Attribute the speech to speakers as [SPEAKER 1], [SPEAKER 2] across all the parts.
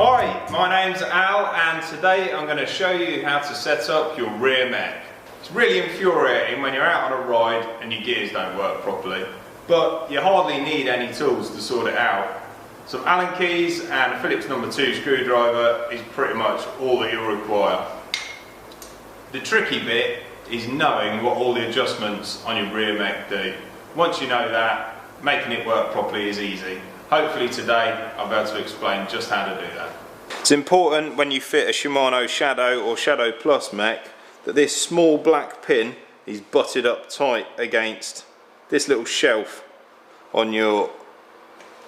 [SPEAKER 1] Hi, my name's Al and today I'm going to show you how to set up your rear mech. It's really infuriating when you're out on a ride and your gears don't work properly, but you hardly need any tools to sort it out. Some Allen keys and a Phillips number 2 screwdriver is pretty much all that you'll require. The tricky bit is knowing what all the adjustments on your rear mech do. Once you know that, making it work properly is easy. Hopefully today I'll be able to explain just how to do that. It's important when you fit a Shimano Shadow or Shadow Plus mech that this small black pin is butted up tight against this little shelf on your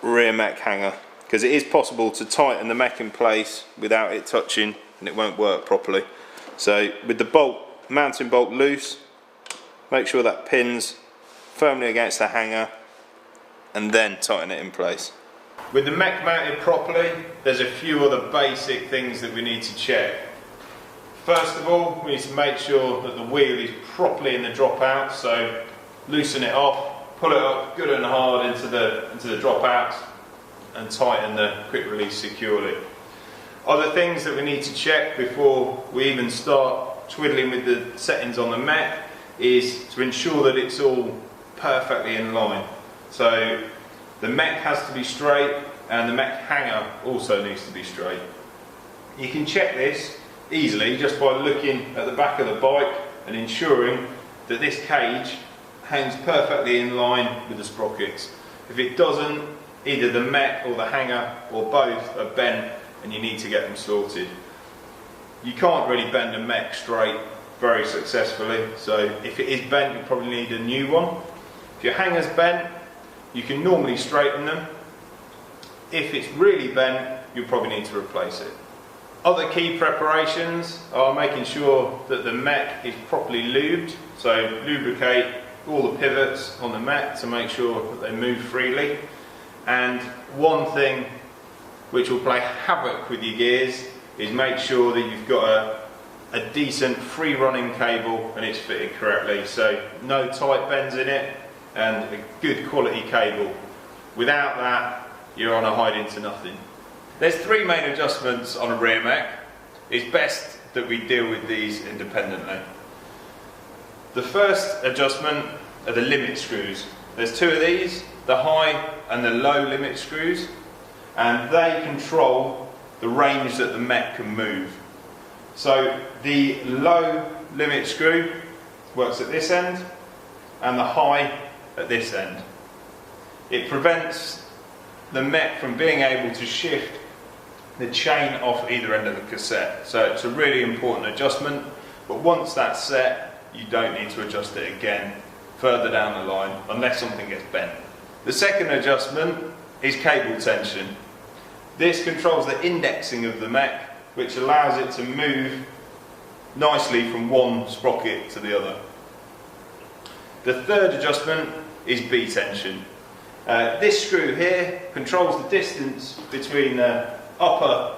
[SPEAKER 1] rear mech hanger, because it is possible to tighten the mech in place without it touching and it won't work properly. So with the mounting bolt loose, make sure that pin's firmly against the hanger and then tighten it in place. With the mech mounted properly, there's a few other basic things that we need to check. First of all, we need to make sure that the wheel is properly in the dropout, so loosen it off, pull it up good and hard into the dropouts and tighten the quick release securely. Other things that we need to check before we even start twiddling with the settings on the mech is to ensure that it's all perfectly in line. So the mech has to be straight and the mech hanger also needs to be straight. You can check this easily just by looking at the back of the bike and ensuring that this cage hangs perfectly in line with the sprockets. If it doesn't, either the mech or the hanger or both are bent and you need to get them sorted. You can't really bend a mech straight very successfully, so if it is bent you probably need a new one. If your hanger's bent, you can normally straighten them. If it's really bent, you'll probably need to replace it. Other key preparations are making sure that the mech is properly lubed, so lubricate all the pivots on the mech to make sure that they move freely. And one thing which will play havoc with your gears is make sure that you've got a decent free running cable and it's fitted correctly, so no tight bends in it and a good quality cable. Without that, you're on a hide into nothing. There's three main adjustments on a rear mech. It's best that we deal with these independently. The first adjustment are the limit screws. There's two of these, the high and the low limit screws, and they control the range that the mech can move. So the low limit screw works at this end and the high at this end. It prevents the mech from being able to shift the chain off either end of the cassette. So it's a really important adjustment, but once that's set, you don't need to adjust it again further down the line unless something gets bent. The second adjustment is cable tension. This controls the indexing of the mech, which allows it to move nicely from one sprocket to the other. The third adjustment is B tension. This screw here controls the distance between the upper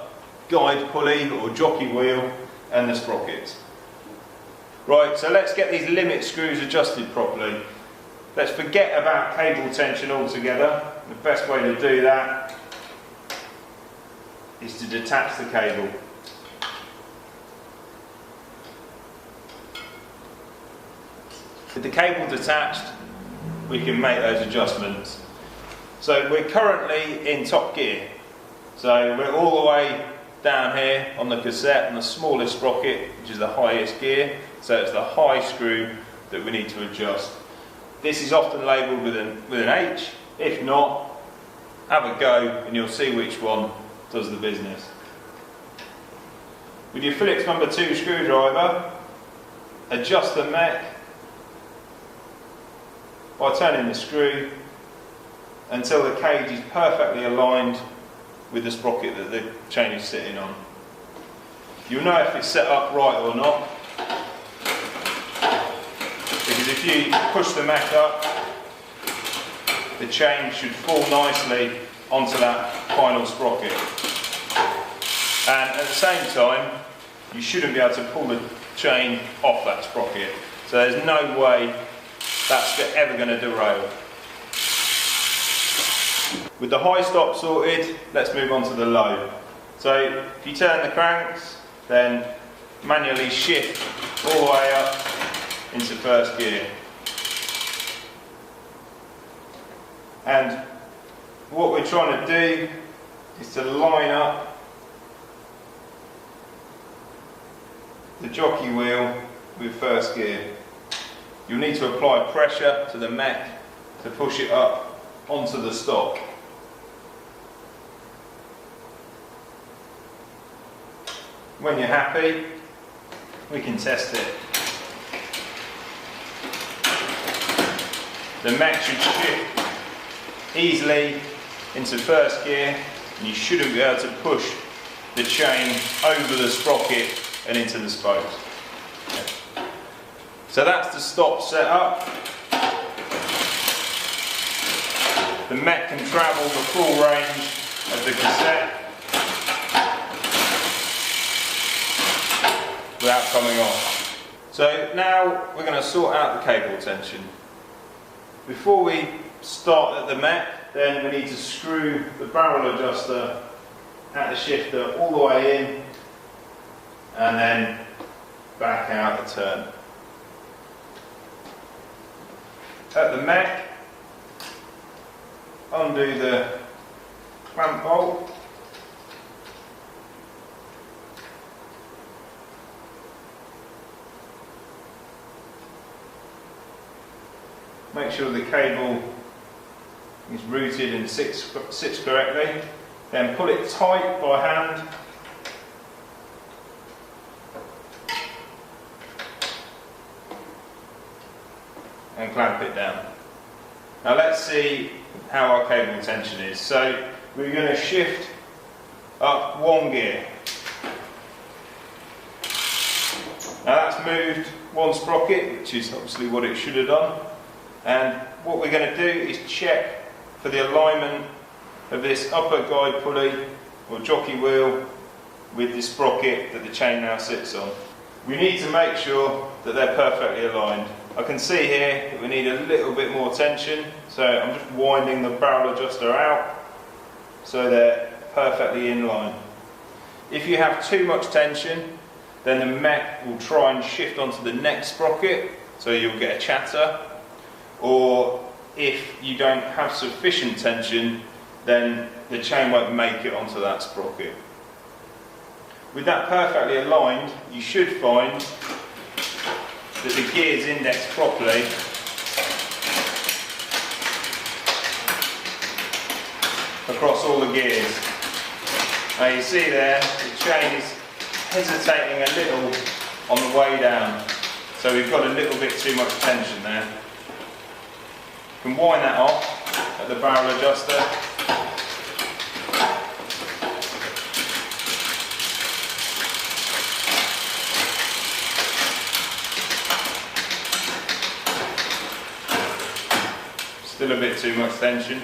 [SPEAKER 1] guide pulley or jockey wheel and the sprockets. Right, so let's get these limit screws adjusted properly. Let's forget about cable tension altogether. The best way to do that is to detach the cable. With the cable detached, we can make those adjustments. So we're currently in top gear. So we're all the way down here on the cassette on the smallest sprocket, which is the highest gear. So it's the high screw that we need to adjust. This is often labelled with an H. If not, have a go and you'll see which one does the business. With your Phillips number 2 screwdriver, adjust the mech by turning the screw until the cage is perfectly aligned with the sprocket that the chain is sitting on. You'll know if it's set up right or not, because if you push the mech up, the chain should fall nicely onto that final sprocket. And at the same time, you shouldn't be able to pull the chain off that sprocket. So there's no way that's ever going to derail. With the high stop sorted, let's move on to the low. So if you turn the cranks, then manually shift all the way up into first gear. And what we're trying to do is to line up the jockey wheel with first gear. You'll need to apply pressure to the mech to push it up onto the stock. When you're happy, we can test it. The mech should shift easily into first gear, and you shouldn't be able to push the chain over the sprocket and into the spokes. So that's the stop setup. The mech can travel the full range of the cassette without coming off. So now we're going to sort out the cable tension. Before we start at the mech, then we need to screw the barrel adjuster at the shifter all the way in and then back out the turn. At the mech, undo the clamp bolt. Make sure the cable is routed and sits correctly. Then pull it tight by hand. And clamp it down. Now let's see how our cable tension is. So we're going to shift up one gear. Now that's moved one sprocket, which is obviously what it should have done. And what we're going to do is check for the alignment of this upper guide pulley or jockey wheel with the sprocket that the chain now sits on. We need to make sure that they're perfectly aligned. I can see here that we need a little bit more tension, so I'm just winding the barrel adjuster out so they're perfectly in line. If you have too much tension, then the mech will try and shift onto the next sprocket, so you'll get a chatter. Or if you don't have sufficient tension, then the chain won't make it onto that sprocket. With that perfectly aligned, you should find that the gears index properly across all the gears. Now you see there, the chain is hesitating a little on the way down, so we've got a little bit too much tension there. You can wind that off at the barrel adjuster. Still a bit too much tension.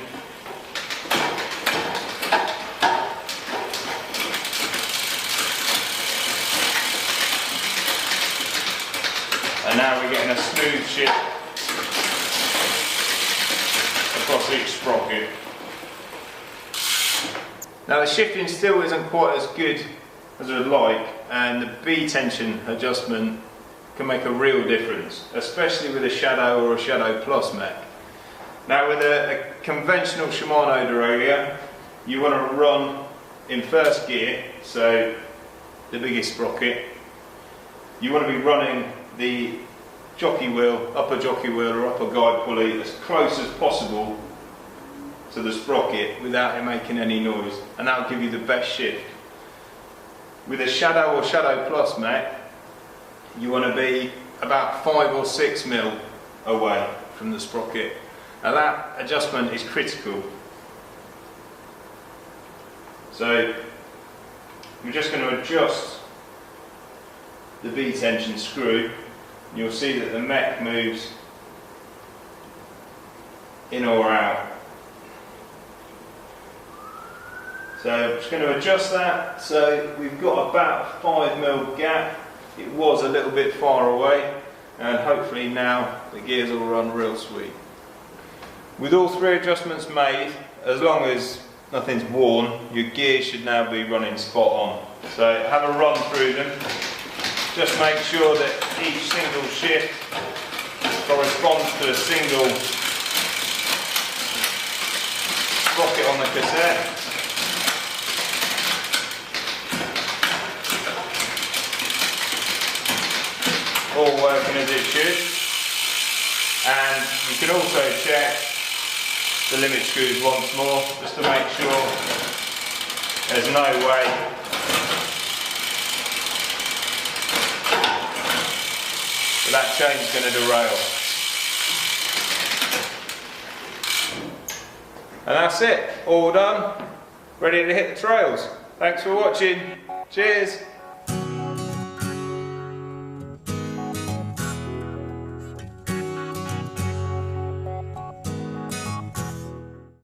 [SPEAKER 1] And now we're getting a smooth shift across each sprocket. Now the shifting still isn't quite as good as we'd like, and the B tension adjustment can make a real difference, especially with a Shadow or a Shadow Plus mech. Now with a conventional Shimano derailleur, you want to run in first gear, so the biggest sprocket. You want to be running the jockey wheel, upper jockey wheel or upper guide pulley as close as possible to the sprocket without it making any noise, and that will give you the best shift. With a Shadow or Shadow Plus mech, you want to be about 5 or 6 mil away from the sprocket. Now that adjustment is critical. So we're just going to adjust the B tension screw. You'll see that the mech moves in or out. So I'm just going to adjust that. So we've got about a 5 mil gap. It was a little bit far away, and hopefully now the gears will run real sweet. With all 3 adjustments made, as long as nothing's worn, your gears should now be running spot on. So have a run through them. Just make sure that each single shift corresponds to a single sprocket on the cassette. All working as it should. And you can also check the limit screws once more, just to make sure there's no way that chain's going to derail. And that's it, all done, ready to hit the trails. Thanks for watching, cheers.